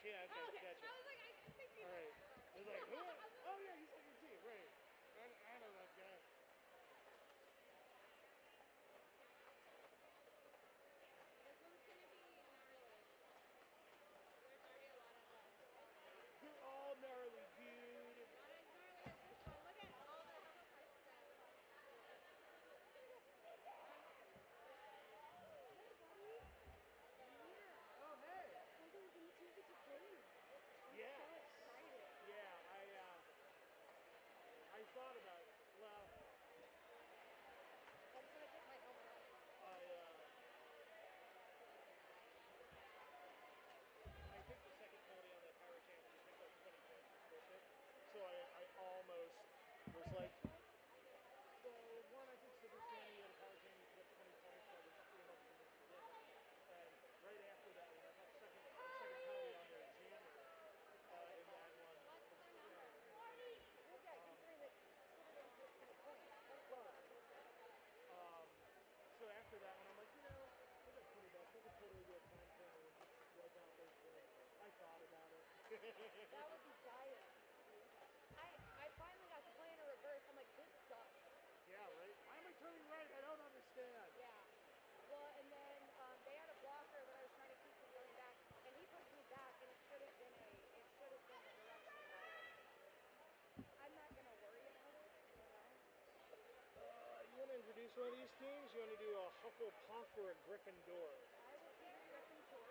Yeah, okay, Oh, okay. gotcha. I was like, I think All right. I was like, who? Oh, yeah, he's on your team, right. I know that guy. This one's gonna be gnarly. There's already a lot of They're all gnarly, dude. not as gnarly as this one. Look at all the Hufflepuff stuff. Hey, buddy. Come here. Oh, hey. So they're gonna choose that you played. I'm Yes. so excited. Yeah, I thought about it. Well, I'm just gonna take my helmet off. I think the second penalty on that pirate channel just picked up 20 points was bullshit. So I almost was like, well, one, I think Silver Stanley had a pirate channel you put up 20 points, so I was pretty much going to miss the game. And right after that one, I thought the second penalty on their jammer in that one What's was, the you know, number? kind of crazy. Well, yeah, considering that Silver didn't put 20 points. That's low. So after that one, I'm like, I got 20 bucks. I could totally do a time turner and just wipe out those points. I thought about it. That would be dire. I finally got to play in a reverse. I'm like, this sucks. Yeah, right? Why am I turning right? I don't understand. Yeah. Well, and then they had a blocker that I was trying to keep from going back, and he pushed me back, and it should have been a direction, but I'm not gonna worry about it, You want to introduce one of these teams? You want to do a Hufflepuff or a Gryffindor? I will keep Gryffindor.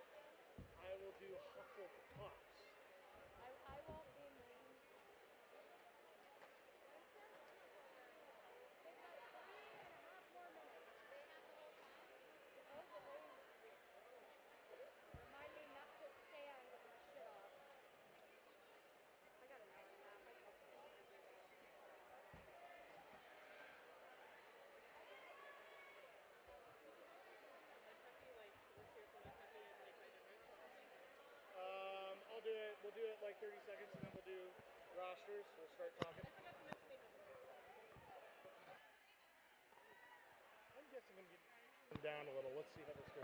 I will do Hufflepuffs. I won't be mean. They've got 3.5 more minutes. They have the whole time? Supposedly. Remind me not to stand with my shit off. I got an hour and a half. I can do that. I'll do it. We'll do it like 30 seconds, and then we'll do rosters. We'll start talking. I'm guessing I'm getting down a little. Let's see how this goes.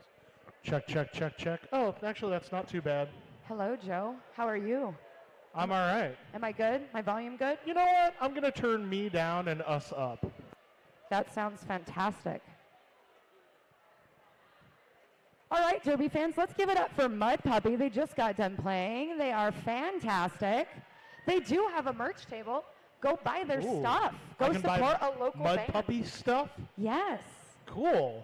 Check, check, check, check. Oh, actually, that's not too bad. Hello, Joe. How are you? I'm all right. Am I good? My volume good? You know what? I'm going to turn me down and us up. That sounds fantastic. All right, Derby fans, let's give it up for Mud Puppy. They just got done playing. They are fantastic. They do have a merch table. Go buy their stuff. Go support a local Mud band. Puppy stuff? Yes. Cool.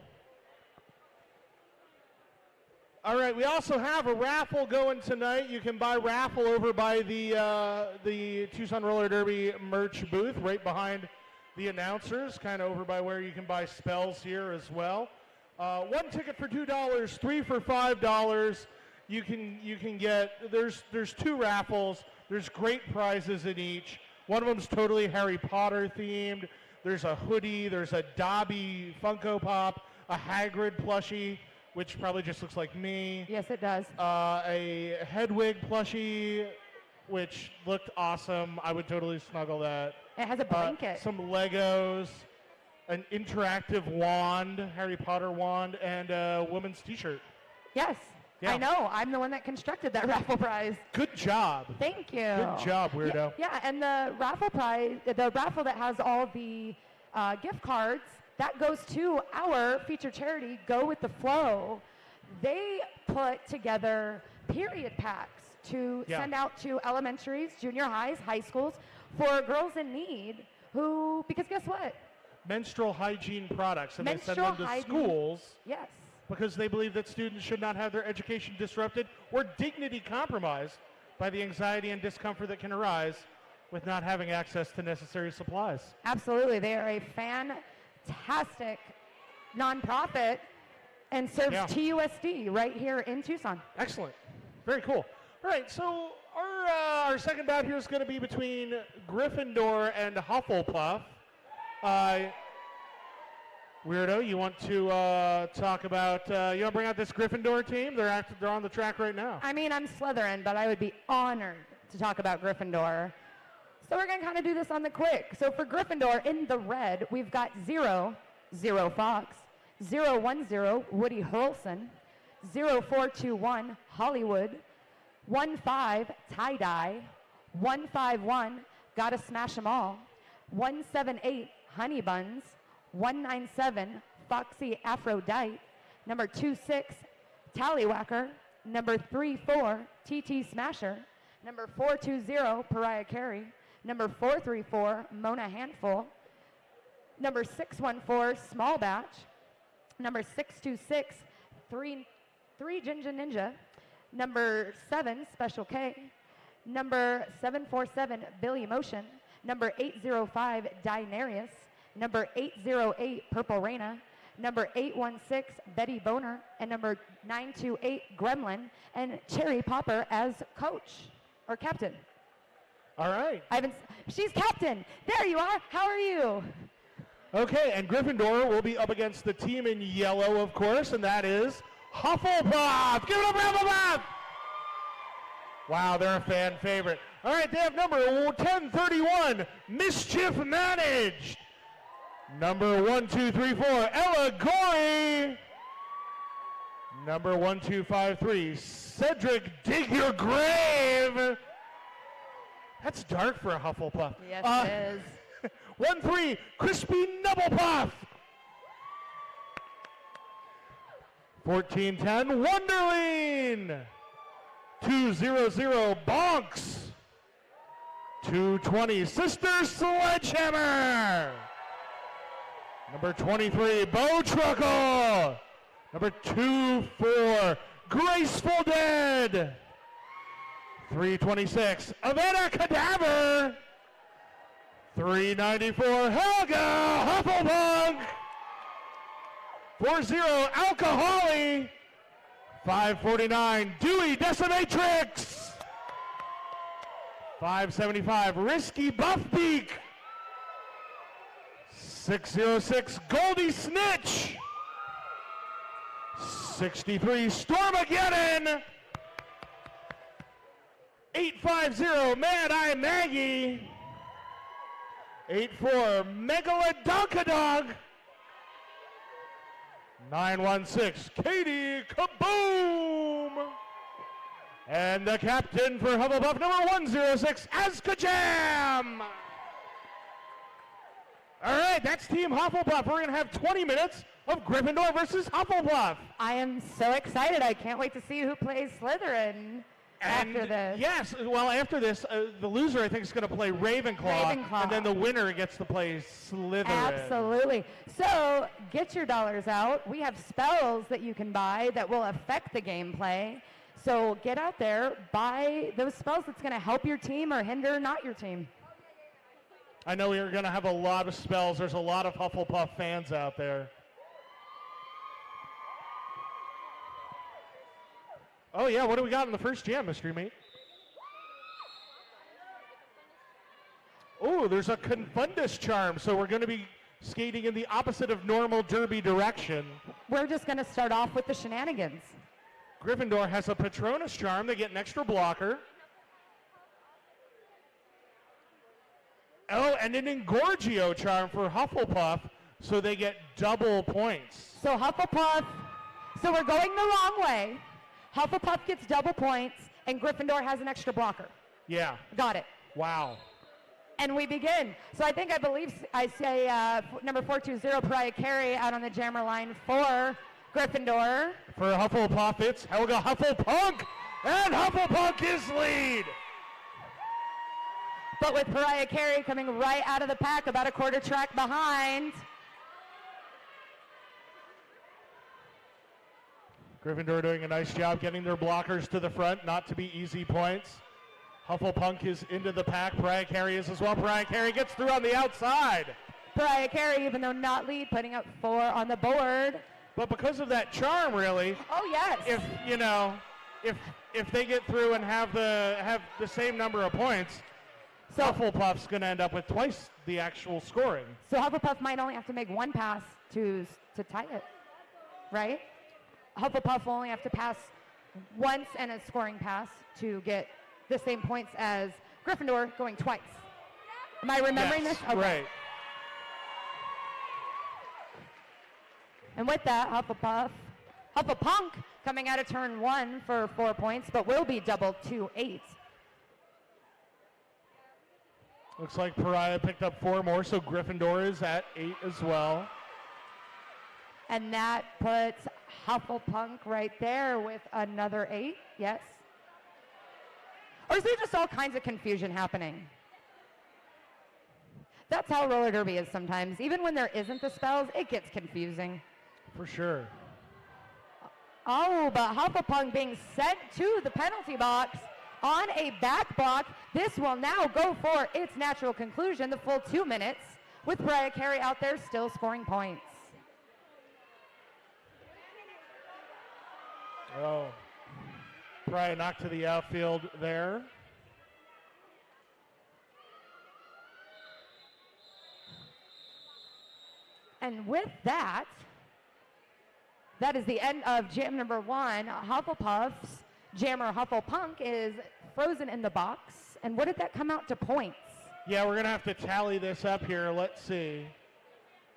All right, we also have a raffle going tonight. You can buy raffle over by the Tucson Roller Derby merch booth right behind the announcers, kind of over by where you can buy spells here as well. One ticket for $2, 3 for $5. You can get there's 2 raffles. There's great prizes in each. One of them's totally Harry Potter themed. There's a hoodie. There's a Dobby Funko Pop, a Hagrid plushie, which probably just looks like me. Yes, it does. A Hedwig plushie, which looked awesome. I would totally snuggle that. It has a blanket. Some Legos, an interactive wand, Harry Potter wand, and a woman's t-shirt. Yes. Yeah. I know. I'm the one that constructed that raffle prize. Good job. Thank you. Good job, weirdo. Yeah, and the raffle prize, the raffle that has all the gift cards, that goes to our featured charity, Go With The Flow. They put together period packs to send out to elementaries, junior highs, high schools for girls in need who, because guess what? Menstrual hygiene products, and Menstrual they send them to hygiene. schools. Yes. Because they believe that students should not have their education disrupted or dignity compromised by the anxiety and discomfort that can arise with not having access to necessary supplies. Absolutely. They are a fantastic nonprofit and serves TUSD right here in Tucson. Excellent. Very cool. All right, so our second bout here is going to be between Gryffindor and Hufflepuff. Weirdo, you want to talk about, you want to bring out this Gryffindor team? They're on the track right now. I mean, I'm Slytherin, but I would be honored to talk about Gryffindor. So we're going to kind of do this on the quick. So for Gryffindor, in the red, we've got 0, Fox, 010, Woody Hurlson, 0421, Hollywood, 1-5, tie-dye. 1-5-1, gotta smash 'em all. 1-7-8, honey buns. 1-9-7, foxy Aphrodite. Number 2-6, tallywhacker. Number 3-4, TT smasher. Number 4-2-0, pariah carey. Number 4-3-4, Mona handful. Number 6-1-4, small batch. Number 6-2-6, 3 Ginger Ninja. Number 7, Special K. Number 7-4-7, Billy Motion. Number 8-0-5, Dinarius. Number 8-0-8, Purple Raina. Number 8-1-6, Betty Boner. And number 9-2-8, Gremlin. And Cherry Popper as coach or captain. All right. She's captain. There you are. How are you? Okay, and Gryffindor will be up against the team in yellow, of course, and that is Hufflepuff. Give it up for Hufflepuff! Wow, they're a fan favorite. All right, they have number 1031, Mischief Managed. Number 1234, Ella Gorey. Number 1253, Cedric Dig Your Grave. That's dark for a Hufflepuff. Yes, it is. 1-3, Crispy Nubblepuff. 1410, Wonderleen. 200, Bonks. 220, Sister Sledgehammer. Number 23, Bo Truckle. Number 24, Graceful Dead. 326, Avada Cadaver. 394, Helga Hufflepunk. 40, Alcoholi. 549, Dewey Decimatrix. 575, Risky Buffbeak. 606, Goldie Snitch. 63, Stormageddon. 850, Mad Eye Maggie. 84, Megalodonkadog. 916, Katie Kaboom. And the captain for Hufflepuff, number 106, Azkajam. All right, that's Team Hufflepuff. We're going to have 20 minutes of Gryffindor versus Hufflepuff. I am so excited. I can't wait to see who plays Slytherin after this. Yes, well, after this, the loser, I think, is going to play Ravenclaw, and then the winner gets to play Slytherin. Absolutely. So get your dollars out. We have spells that you can buy that will affect the gameplay. So get out there, buy those spells that's going to help your team or hinder not your team. I know we're going to have a lot of spells. There's a lot of Hufflepuff fans out there. Oh, yeah, what do we got in the first jam, Mystery Mate? Oh, there's a Confundus charm, so we're going to be skating in the opposite of normal derby direction. We're just going to start off with the shenanigans. Gryffindor has a Patronus charm. They get an extra blocker. Oh, and an Engorgio charm for Hufflepuff, so they get double points. So Hufflepuff, so we're going the wrong way. Hufflepuff gets double points, and Gryffindor has an extra blocker. Yeah. Got it. Wow. And we begin. So I believe I say number 420, Pariah Carey, out on the jammer line for Gryffindor. For Hufflepuff, it's Helga Hufflepunk, and Hufflepunk is lead. But with Pariah Carey coming right out of the pack, about a quarter track behind. Gryffindor doing a nice job getting their blockers to the front, not to be easy points. Hufflepunk is into the pack. Pariah Carey is as well. Pariah Carey gets through on the outside. Pariah Carey, even though not lead, putting up 4 on the board. But because of that charm, really. Oh, yes. If they get through and have the same number of points, so Hufflepuff's going to end up with twice the actual scoring. So Hufflepuff might only have to make one pass to tie it, right? Hufflepuff will only have to pass once and a scoring pass to get the same points as Gryffindor going twice. Am I remembering this? Okay. Right. And with that, Hufflepuff coming out of turn 1 for 4 points, but will be doubled to 8. Looks like Pariah picked up 4 more, so Gryffindor is at 8 as well. And that puts Hufflepuff right there with another 8, yes. Or is there just all kinds of confusion happening? That's how roller derby is sometimes. Even when there isn't the spells, it gets confusing. For sure. Oh, but Hufflepuff being sent to the penalty box on a back block. This will now go for its natural conclusion, the full 2 minutes, with Pariah Carey out there still scoring points. Oh, Pariah knocked to the outfield there. And with that, that is the end of jam number 1. Hufflepuff's jammer Hufflepuff is frozen in the box. And what did that come out to points? Yeah, we're going to have to tally this up here. Let's see.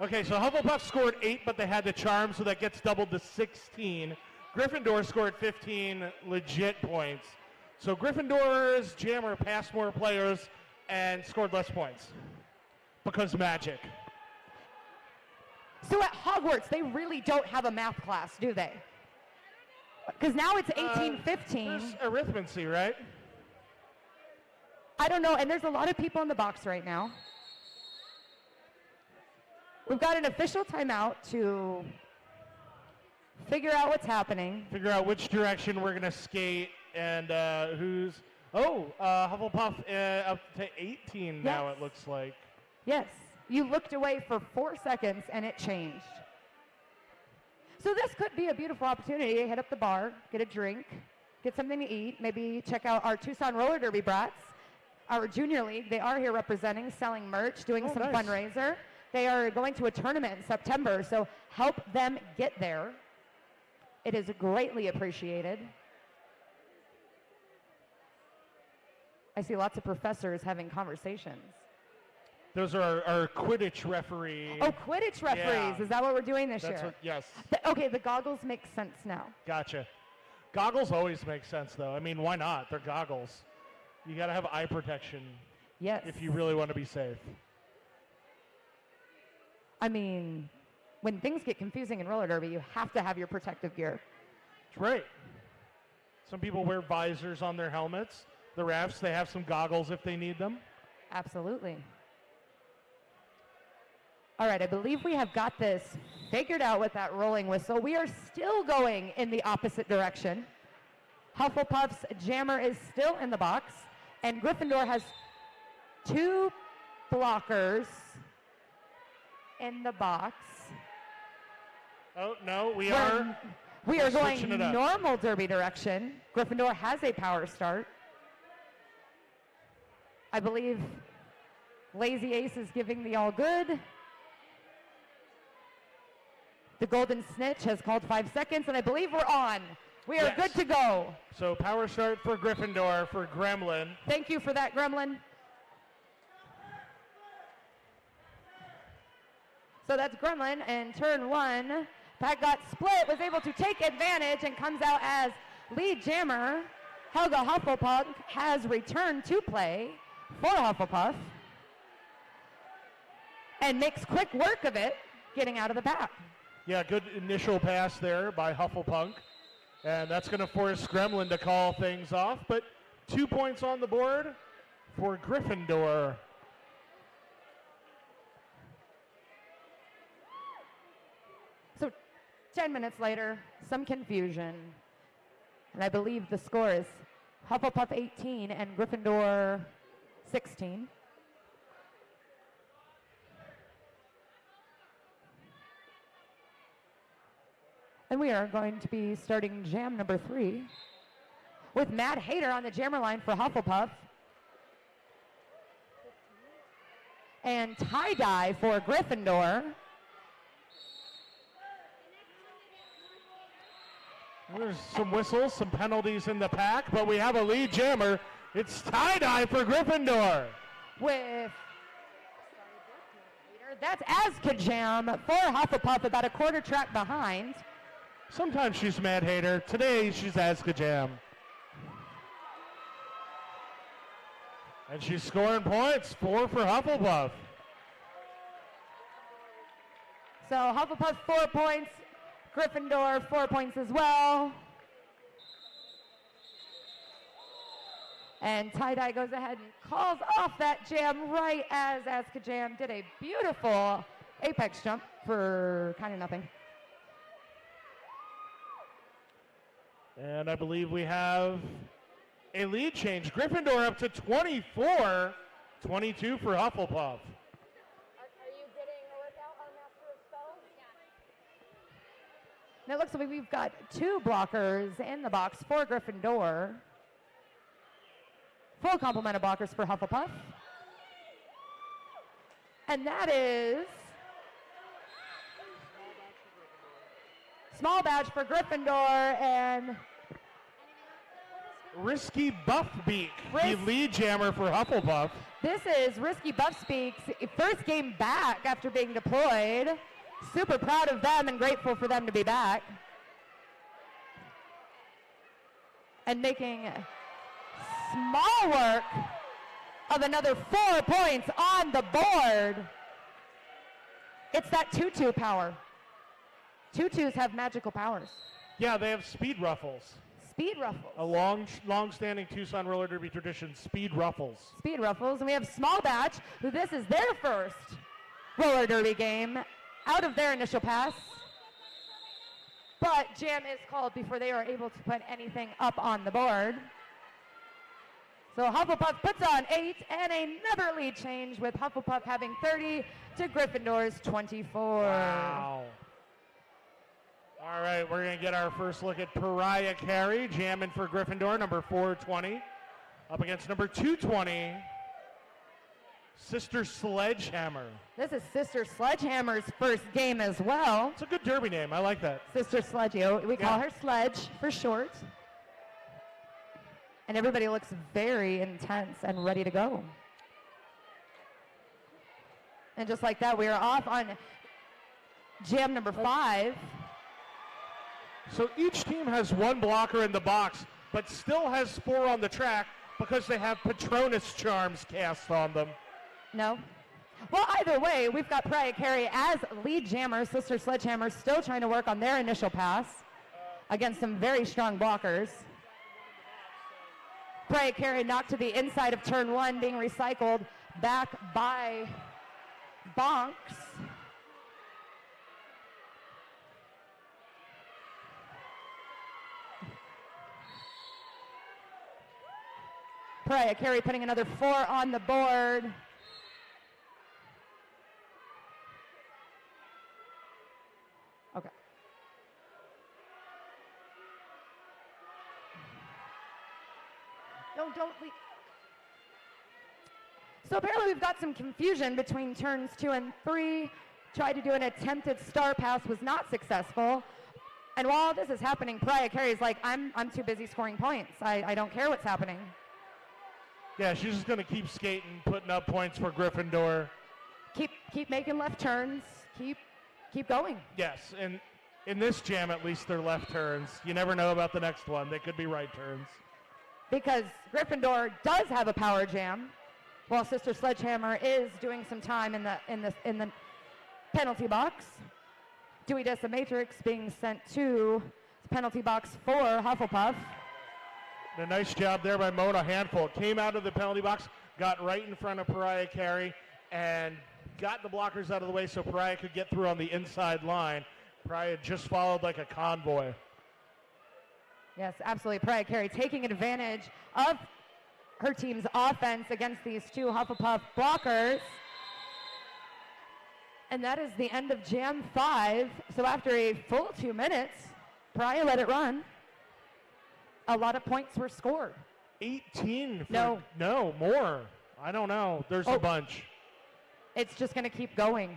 Okay, so Hufflepuff scored 8, but they had the charm, so that gets doubled to 16. Gryffindor scored 15 legit points. So Gryffindor's jammer passed more players and scored less points because magic. So at Hogwarts, they really don't have a math class, do they? Because now it's 1815. There's arithmancy, right? I don't know, and there's a lot of people in the box right now. We've got an official timeout to figure out what's happening. Figure out which direction we're going to skate and who's... Hufflepuff up to 18 now, Yes. it looks like. Yes, you looked away for 4 seconds and it changed. So this could be a beautiful opportunity to hit up the bar, get a drink, get something to eat, maybe check out our Tucson Roller Derby brats, our junior league. They are here representing, selling merch, doing some nice. fundraiser. They are going to a tournament in September, so help them get there. It is greatly appreciated. I see lots of professors having conversations. Those are our Quidditch referee. Oh, Quidditch referees. Yeah. Is that what we're doing this That's year? what, yes. Okay, the goggles make sense now. Gotcha. Goggles always make sense, though. I mean, why not? They're goggles. You got to have eye protection Yes. if you really want to be safe. I mean, when things get confusing in roller derby, you have to have your protective gear. It's right. Some people wear visors on their helmets. The refs, they have some goggles if they need them. Absolutely. All right, I believe we have got this figured out with that rolling whistle. We are still going in the opposite direction. Hufflepuff's jammer is still in the box, and Gryffindor has 2 blockers in the box. Oh, no, we We're are going switching it up. normal derby direction. Gryffindor has a power start. I believe Lazy Ace is giving the all good. The Golden Snitch has called 5 seconds, and I believe we're on. We are Yes. good to go. So power start for Gryffindor for Gremlin. Thank you for that, Gremlin. So that's Gremlin, and turn 1. That got split, was able to take advantage, and comes out as lead jammer. Helga Hufflepuff has returned to play for Hufflepuff and makes quick work of it, getting out of the back. Yeah, good initial pass there by Hufflepuff. And that's going to force Gremlin to call things off. But 2 points on the board for Gryffindor. So 10 minutes later, some confusion. And I believe the score is Hufflepuff 18 and Gryffindor 16. And we are going to be starting jam number 3 with Matt Hader on the jammer line for Hufflepuff. And tie-dye for Gryffindor. There's some whistles, some penalties in the pack, but we have a lead jammer. It's tie-dye for Gryffindor. With that's Azkajam for Hufflepuff, about a quarter track behind. Sometimes she's Mad Hater. Today she's Azka Jam. And she's scoring points. 4 for Hufflepuff. So Hufflepuff 4 points, Gryffindor 4 points as well. And Tie-Dye goes ahead and calls off that jam right as Azka Jam did a beautiful apex jump for kind of nothing. And I believe we have a lead change. Gryffindor up to 24, 22 for Hufflepuff. Are you getting a workout on Master of Spells? And it looks like we've got 2 blockers in the box for Gryffindor. Full complement of blockers for Hufflepuff. And that is small badge for Gryffindor and Risky Buffbeak, the lead jammer for Hufflepuff. this is Risky Buffbeak's first game back after being deployed. Super proud of them and grateful for them to be back. And making small work of another 4 points on the board. It's that tutu power. Tutus have magical powers. Yeah, they have speed ruffles. Speed ruffles. A long-standing Tucson Roller Derby tradition, speed ruffles. Speed ruffles. And we have Small Batch, who this is their first roller derby game out of their initial pass. But jam is called before they are able to put anything up on the board. So Hufflepuff puts on 8 and another lead change with Hufflepuff having 30 to Gryffindor's 24. Wow. All right, we're going to get our first look at Pariah Carey, jamming for Gryffindor, number 420. Up against number 220, Sister Sledgehammer. This is Sister Sledgehammer's first game as well. It's a good derby name. I like that. Sister Sledge. We call her Sledge for short. And everybody looks very intense and ready to go. And just like that, we are off on jam number 5. So each team has 1 blocker in the box, but still has 4 on the track because they have Patronus charms cast on them. No? Well, either way, we've got Pariah Carey as lead jammer. Sister Sledgehammer still trying to work on their initial pass against some very strong blockers. Pariah Carey knocked to the inside of turn 1, being recycled back by Bonks. Pariah Carey putting another 4 on the board. Okay. No, don't leave. So apparently we've got some confusion between turns 2 and 3. Tried to do an attempted star pass, was not successful. And while this is happening, Pariah Carey's like, I'm too busy scoring points. I don't care what's happening. Yeah, she's just going to keep skating, putting up points for Gryffindor. Keep making left turns. Keep going. Yes, and in this jam, at least they're left turns. You never know about the next one. They could be right turns. Because Gryffindor does have a power jam, while Sister Sledgehammer is doing some time in the penalty box. Dewey Decimatrix being sent to the penalty box for Hufflepuff. A nice job there by Mona Handful. Came out of the penalty box, got right in front of Pariah Carey, and got the blockers out of the way so Pariah could get through on the inside line. Pariah just followed like a convoy. Yes, absolutely. Pariah Carey taking advantage of her team's offense against these 2 Hufflepuff blockers. And that is the end of Jam 5. So after a full 2 minutes, Pariah let it run. A lot of points were scored. 18. No, more. I don't know. There's a bunch. It's just going to keep going.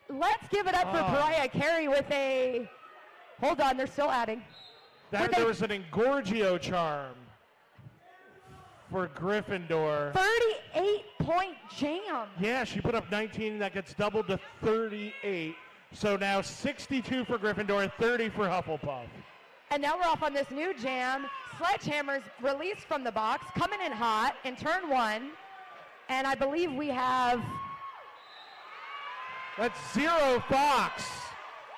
Let's give it up for Pariah Carey with a, hold on, they're still adding. There was an Engorgio charm for Gryffindor. 38 8-point jam. Yeah, she put up 19. That gets doubled to 38. So now 62 for Gryffindor, 30 for Hufflepuff. And now we're off on this new jam. Sledgehammer's released from the box, coming in hot in turn 1. And I believe we have... That's Zero Fox.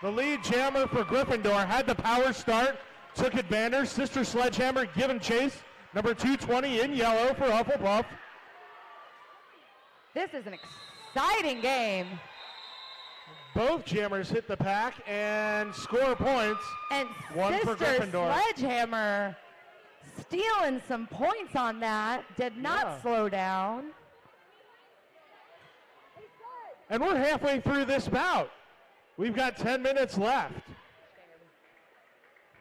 The lead jammer for Gryffindor had the power start, took advantage. Sister Sledgehammer giving chase. Number 220 in yellow for Hufflepuff. This is an exciting game. Both jammers hit the pack and score points. And One for Sister Gryffindor. Sledgehammer stealing some points on that. Did not slow down. And we're halfway through this bout. We've got 10 minutes left.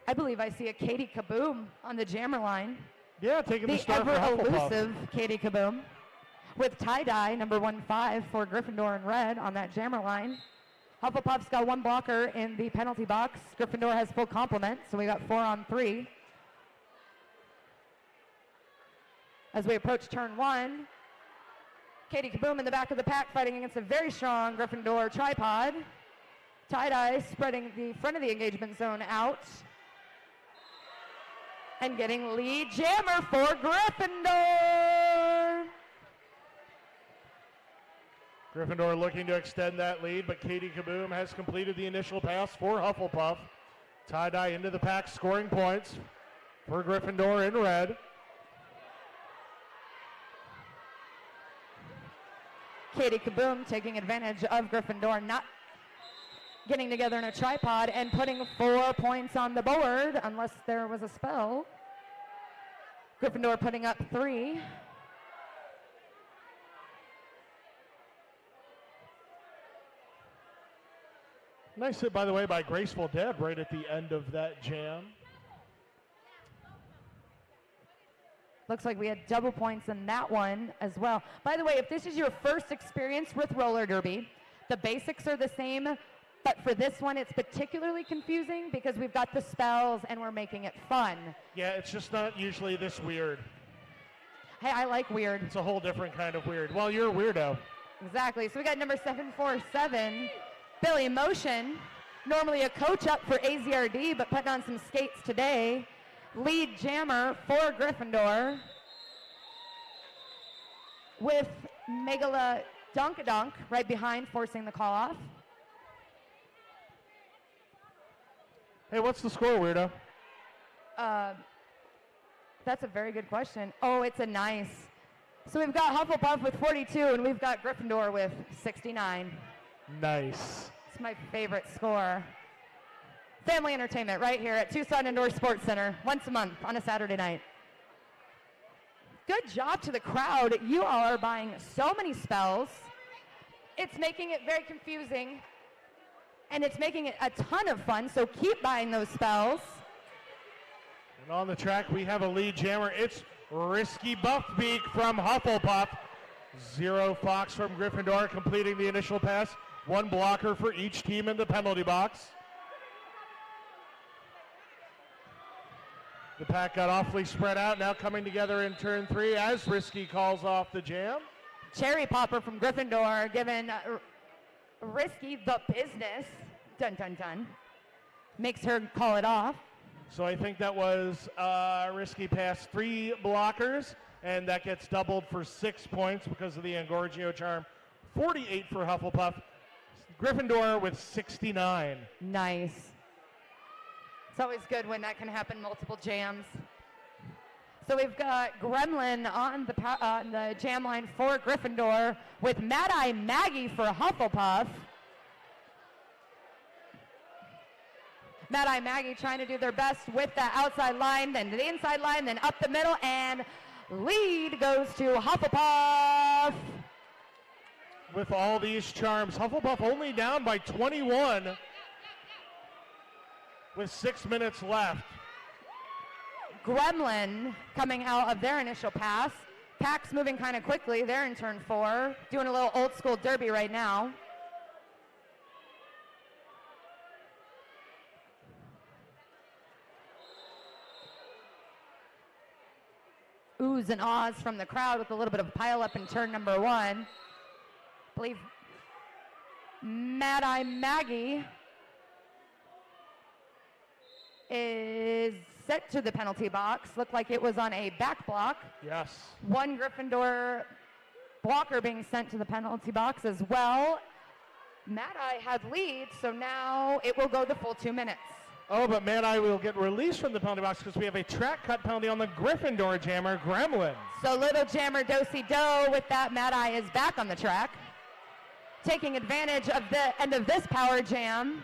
I believe I see a Katie Kaboom on the jammer line. Yeah, taking the start for ever Hufflepuff. elusive Katie Kaboom with tie-dye number 1-5 for Gryffindor in red on that jammer line. Hufflepuff's got 1 blocker in the penalty box. Gryffindor has full complement, so we got 4 on 3. As we approach turn 1, Katie Kaboom in the back of the pack fighting against a very strong Gryffindor tripod. Tie-dye spreading the front of the engagement zone out. And getting lead jammer for Gryffindor. Gryffindor looking to extend that lead, but Katie Kaboom has completed the initial pass for Hufflepuff. Tie-dye into the pack, scoring points for Gryffindor in red. Katie Kaboom taking advantage of Gryffindor not getting together in a tripod and putting 4 points on the board unless there was a spell. Gryffindor putting up 3. Nice hit, by the way, by Graceful Deb right at the end of that jam. Looks like we had double points in that one as well. By the way, if this is your first experience with roller derby, the basics are the same, but for this one it's particularly confusing because we've got the spells and we're making it fun. Yeah, it's just not usually this weird. Hey, I like weird. It's a whole different kind of weird. Well, you're a weirdo. Exactly. So we got number 747, Billy Motion, normally a coach up for AZRD, but putting on some skates today. Lead jammer for Gryffindor with Megala Dunkadunk right behind, forcing the call off. Hey, what's the score, weirdo? That's a very good question. Oh, it's a nice. So we've got Hufflepuff with 42, and we've got Gryffindor with 69. Nice. It's my favorite score. Family entertainment right here at Tucson Indoor Sports Center once a month on a Saturday night. Good job to the crowd. You all are buying so many spells. It's making it very confusing, and it's making it a ton of fun, so keep buying those spells. And on the track, we have a lead jammer. It's Risky Buffbeak from Hufflepuff. Zero Fox from Gryffindor completing the initial pass. 1 blocker for each team in the penalty box. The pack got awfully spread out, now coming together in turn 3 as Risky calls off the jam. Cherry Popper from Gryffindor giving Risky the business. Dun, dun, dun. Makes her call it off. So I think that was Risky pass 3 blockers, and that gets doubled for 6 points because of the Engorgio charm. 48 for Hufflepuff. Gryffindor with 69. Nice. It's always good when that can happen multiple jams. So we've got Gremlin on the jam line for Gryffindor with Mad Eye Maggie for Hufflepuff. Mad Eye Maggie trying to do their best with the outside line, then to the inside line, then up the middle, and lead goes to Hufflepuff. With all these charms, Hufflepuff only down by 21 with 6 minutes left. Gremlin coming out of their initial pass. Pack's moving kind of quickly. They're in turn 4, doing a little old school derby right now. oohs and ahs from the crowd with a little bit of pile up in turn number 1. I believe Mad Eye Maggie is set to the penalty box. Looked like it was on a back block. Yes. One Gryffindor blocker being sent to the penalty box as well. Mad Eye had lead, so now it will go the full 2 minutes. Oh, but Mad Eye will get released from the penalty box because we have a track cut penalty on the Gryffindor jammer, Gremlins. So little jammer Do-si-do with that. Mad Eye is back on the track, taking advantage of the end of this power jam,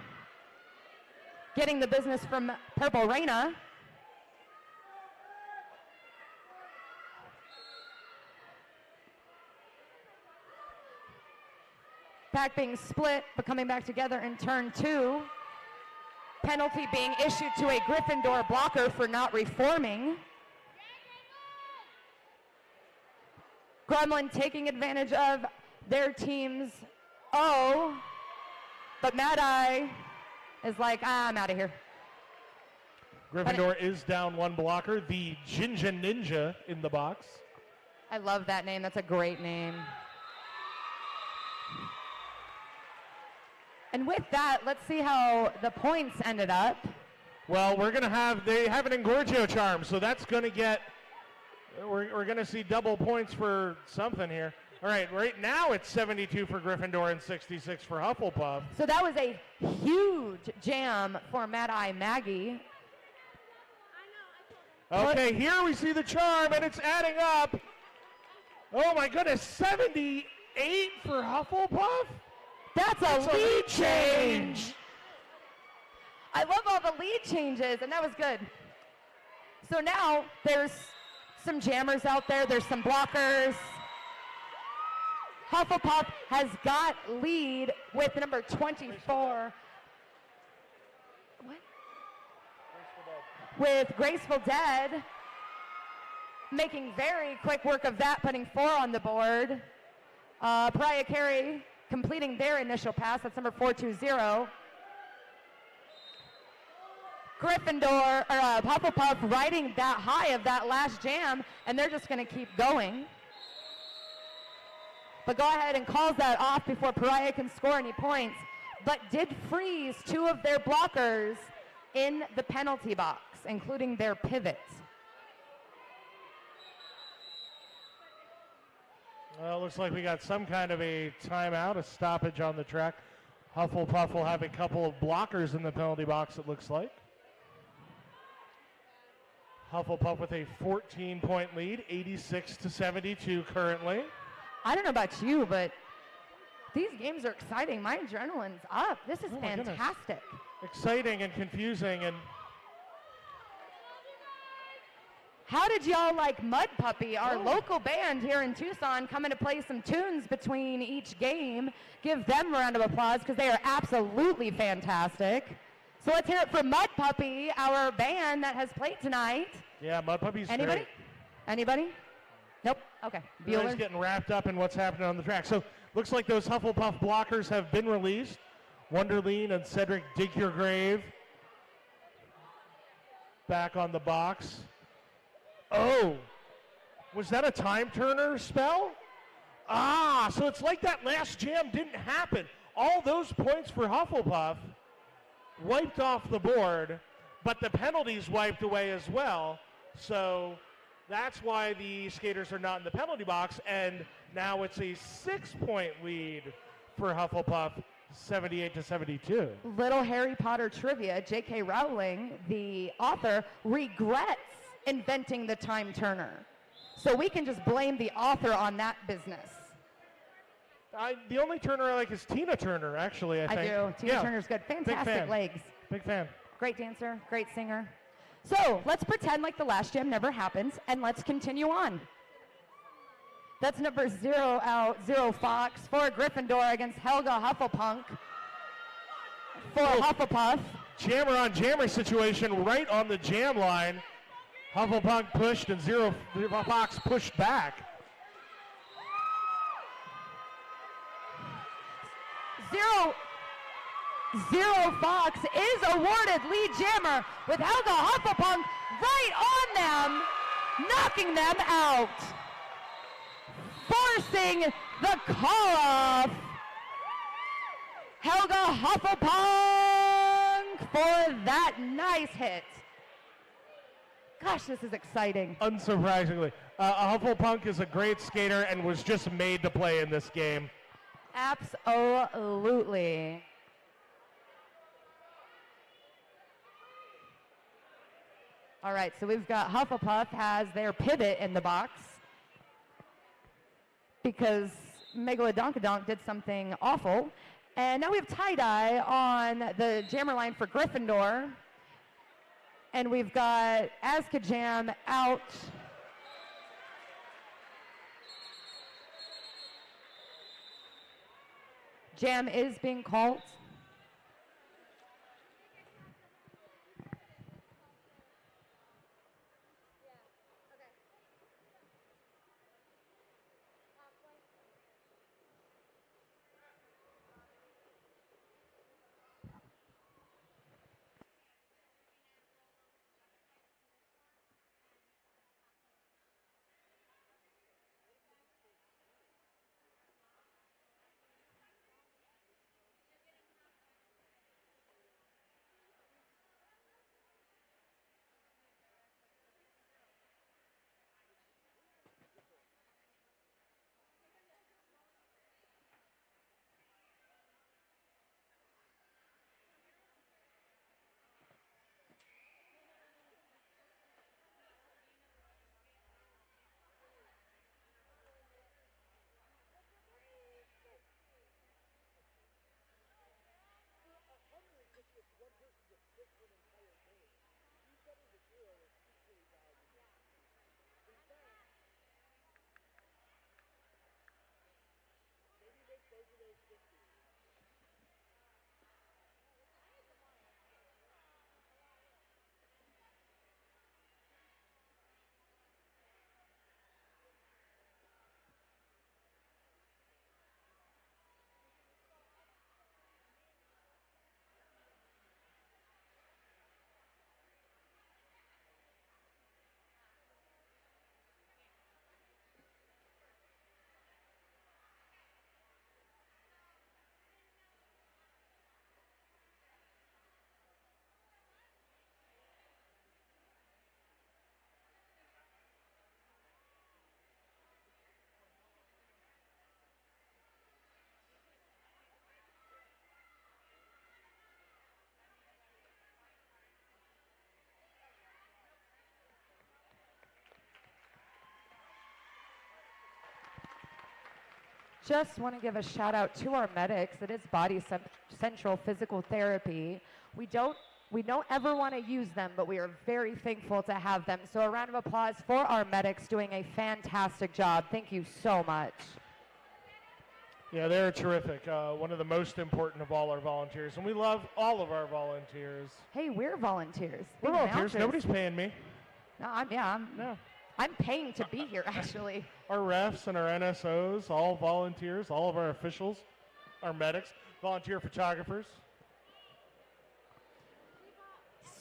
getting the business from Purple Reina. Pack being split, but coming back together in turn 2. Penalty being issued to a Gryffindor blocker for not reforming. Gremlin taking advantage of their team's but Mad Eye is like, I'm out of here. Gryffindor is down 1 blocker, the Jinja Ninja in the box. I love that name. That's a great name. And with that, let's see how the points ended up. Well, they have an Engorgio charm, so that's going to get, we're going to see double points for something here. All right now it's 72 for Gryffindor and 66 for Hufflepuff. So that was a huge jam for Mad Eye Maggie. Okay, here we see the charm, and it's adding up. Oh my goodness, 78 for Hufflepuff? That's a lead change. I love all the lead changes, and that was good. So now there's some jammers out there. There's some blockers. Hufflepuff has got lead with number 24. What? With Graceful Dead, making very quick work of that, putting 4 on the board. Pariah Carey completing their initial pass. That's number 420. Gryffindor, or Hufflepuff riding that high of that last jam, and they're just going to keep going. But go ahead and calls that off before Pariah can score any points, but did freeze 2 of their blockers in the penalty box, including their pivots. Well, it looks like we got some kind of a timeout, a stoppage on the track. Hufflepuff will have a couple of blockers in the penalty box, it looks like. Hufflepuff with a 14-point lead, 86-72 currently. I don't know about you, but these games are exciting. My adrenaline's up. This is fantastic. Exciting and confusing. And how did y'all like Mud Puppy, our local band here in Tucson, coming to play some tunes between each game? Give them a round of applause because they are absolutely fantastic. So let's hear it for Mud Puppy, our band that has played tonight. Yeah, Mud Puppy's Anybody? great. Anybody? Nope. Okay. Everybody's getting wrapped up in what's happening on the track. So looks like those Hufflepuff blockers have been released. Wonderleen and Cedric Dig Your Grave back on the box. Oh, was that a time turner spell? So it's like that last jam didn't happen. All those points for Hufflepuff wiped off the board, but the penalties wiped away as well. So that's why the skaters are not in the penalty box, and now it's a 6-point lead for Hufflepuff, 78-72. Little Harry Potter trivia, J.K. Rowling, the author, regrets inventing the time turner. So we can just blame the author on that business. The only Turner I like is Tina Turner, actually, I think. I do. Tina Turner's good. Fantastic legs. Big fan. Great dancer, great singer. So let's pretend like the last jam never happens, and let's continue on. That's number 0 out, 0 Fox for Gryffindor against Helga Hufflepunk for Hufflepuff. Jammer on jammer situation right on the jam line. Hufflepunk pushed and 0 Fox pushed back. 0 Fox is awarded lead jammer with Helga Hufflepunk right on them. knocking them out, forcing the call-off. Helga Hufflepuff for that nice hit. Gosh, this is exciting. Unsurprisingly. Hufflepuff is a great skater and was just made to play in this game. Absolutely. All right, so we've got Hufflepuff has their pivot in the box because Megalodonkadonk did something awful. And now we have tie-dye on the jammer line for Gryffindor. And we've got Azkajam out. Jam is being called. Just want to give a shout out to our medics. It is Body Central Physical Therapy. We don't ever want to use them, but we are very thankful to have them. So a round of applause for our medics doing a fantastic job. Thank you so much. Yeah, they're terrific. One of the most important of all our volunteers, and we love all of our volunteers. Hey, we're volunteers. We're volunteers. Nobody's paying me. No, I'm paying to be here, actually. Our refs and our NSOs, all volunteers, all of our officials, our medics, volunteer photographers.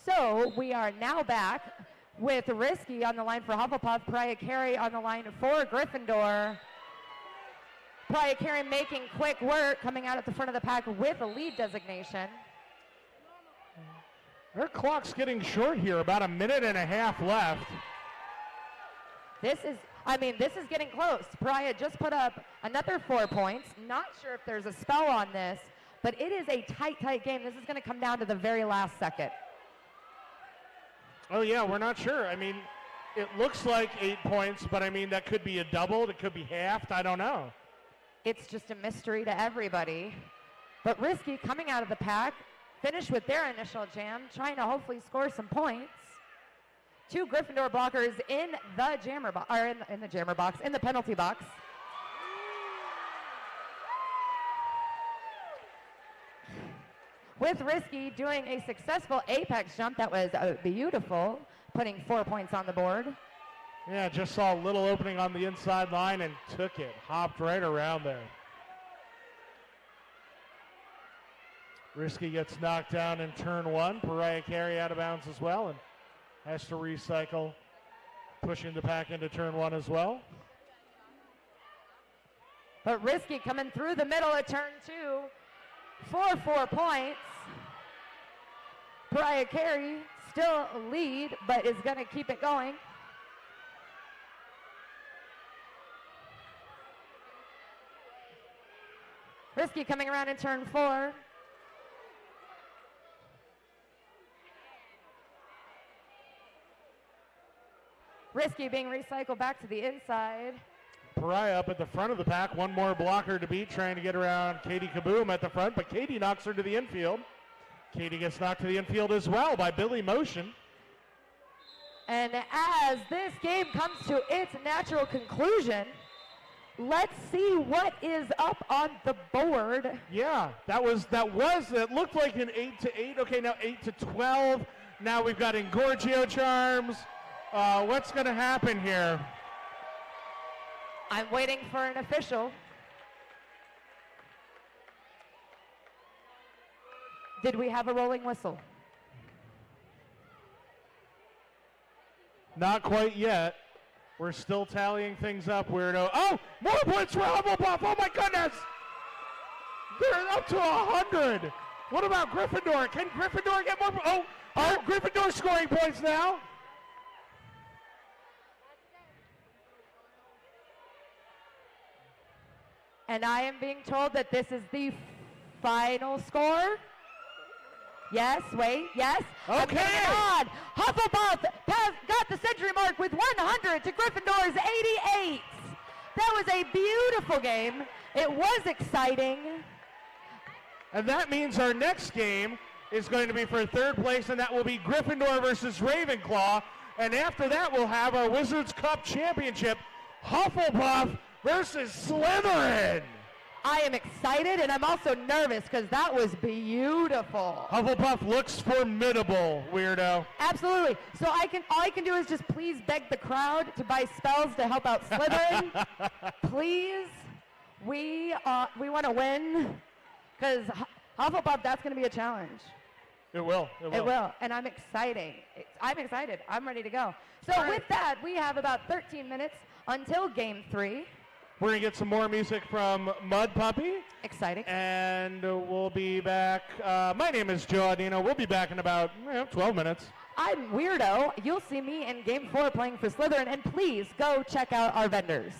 So we are now back with Risky on the line for Hufflepuff, Pariah Carey on the line for Gryffindor. Pariah Carey making quick work, coming out at the front of the pack with a lead designation. Their clock's getting short here, about a minute and a half left. This is getting close. Pariah just put up another 4 points. Not sure if there's a spell on this, but it is a tight game. This is going to come down to the very last second. Oh, yeah, we're not sure. I mean, it looks like 8 points, but I mean, that could be a doubled. It could be halved. I don't know. It's just a mystery to everybody. But Risky coming out of the pack, finished with their initial jam, trying to hopefully score some points. 2 Gryffindor blockers in the jammer box, or in the jammer box, in the penalty box. With Risky doing a successful apex jump that was beautiful, putting 4 points on the board. Yeah, just saw a little opening on the inside line and took it. Hopped right around there. Risky gets knocked down in turn 1. Pariah Carey out of bounds as well and has to recycle pushing the pack into turn 1 as well. But Risky coming through the middle of turn 2 for 4 points. Pariah Carey still lead, but is going to keep it going. Risky coming around in turn 4. Risky being recycled back to the inside. Pariah up at the front of the pack. One more blocker to beat, trying to get around Katie Kaboom at the front, but Katie knocks her to the infield. Katie gets knocked to the infield as well by Billy Motion. And as this game comes to its natural conclusion, let's see what is up on the board. Yeah, it looked like an 8-8. Okay, now 8-12. Now we've got Engorgio charms. What's going to happen here? I'm waiting for an official. Did we have a rolling whistle? Not quite yet. We're still tallying things up, weirdo. Oh, more points for Hufflepuff. Oh my goodness. They're up to 100. What about Gryffindor? Can Gryffindor get more? Oh, Gryffindor scoring points now. And I am being told that this is the final score. Yes, wait, yes. Okay. On. Hufflepuff has got the century mark with 100 to Gryffindor's 88. That was a beautiful game. It was exciting. And that means our next game is going to be for 3rd place, and that will be Gryffindor versus Ravenclaw. And after that, we'll have our Wizards Cup Championship, Hufflepuff versus Slytherin. I am excited, and I'm also nervous because that was beautiful. Hufflepuff looks formidable, weirdo. Absolutely. So all I can do is just please beg the crowd to buy spells to help out Slytherin. Please. We want to win because Hufflepuff, that's going to be a challenge. It will. It will. And I'm excited. I'm ready to go. So with that, we have about 13 minutes until game 3. We're going to get some more music from Mud Puppy. Exciting. And we'll be back. My name is Joe Adino. We'll be back in about 12 minutes. I'm Weirdo. You'll see me in Game 4 playing for Slytherin. And please go check out our vendors.